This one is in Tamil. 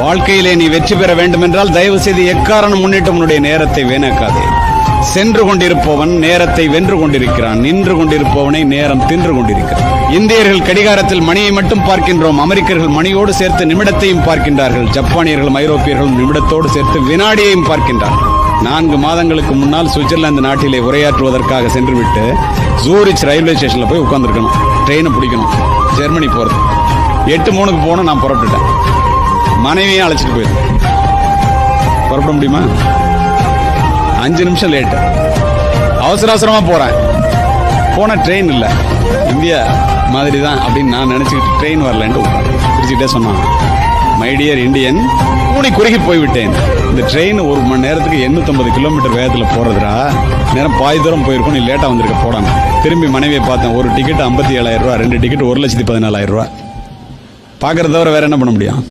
வாழ்க்கையிலே நீ வெற்றி பெற வேண்டும் என்றால் தயவு செய்து எக்காரணம் முன்னிட்டு உன்னுடைய நேரத்தை வீணாக்காதே. சென்று கொண்டிருப்பவன் நேரத்தை வென்று கொண்டிருக்கிறான், நின்று கொண்டிருப்பவனை நேரம் தின்று கொண்டிருக்கிறான். இந்தியர்கள் கடிகாரத்தில் மணியை மட்டும் பார்க்கின்றோம், அமெரிக்கர்கள் மணியோடு சேர்த்து நிமிடத்தையும் பார்க்கின்றார்கள், ஜப்பானியர்களும் ஐரோப்பியர்களும் நிமிடத்தோடு சேர்த்து வினாடியையும் பார்க்கின்றார்கள். 4 மாதங்களுக்கு முன்னால் சுவிட்சர்லாந்து நாட்டிலே உரையாற்றுவதற்காக சென்றுவிட்டு ஜூரிச் ரயில்வே ஸ்டேஷன்ல போய் உட்கார்ந்துருக்கணும். ட்ரெயினை பிடிக்கணும், ஜெர்மனி போறது. 8:03 போன நான் புறப்பட்டுட்டேன். மனைவியை அழைச்சிட்டு போயிரு. புறப்பட முடியுமா? 5 நிமிஷம் லேட்டு. அவசரமா போறேன். போன ட்ரெயின் இல்ல, இந்தியா மாதிரி தான் அப்படின்னு நான் நினைச்சுக்கிட்டு ட்ரெயின் வரலன்ட்டு பிடிச்சிக்கிட்டே சொன்னான். மை டியர் இந்தியன், கூடி குறுகி போய்விட்டேன். இந்த ட்ரெயின் 1 மணி நேரத்துக்கு 850 கிலோமீட்டர் வேகத்தில் போறதுடா. நேரம் பாதி தூரம் போயிருக்கும், நீ லேட்டா வந்திருக்க போடாங்க. திரும்பி மனைவியை பார்த்தேன். ஒரு டிக்கெட் 57,000 ரூபா, 2 டிக்கெட் 1,14,000 ரூபா. பார்க்கறத தவிர வேற என்ன பண்ண முடியும்?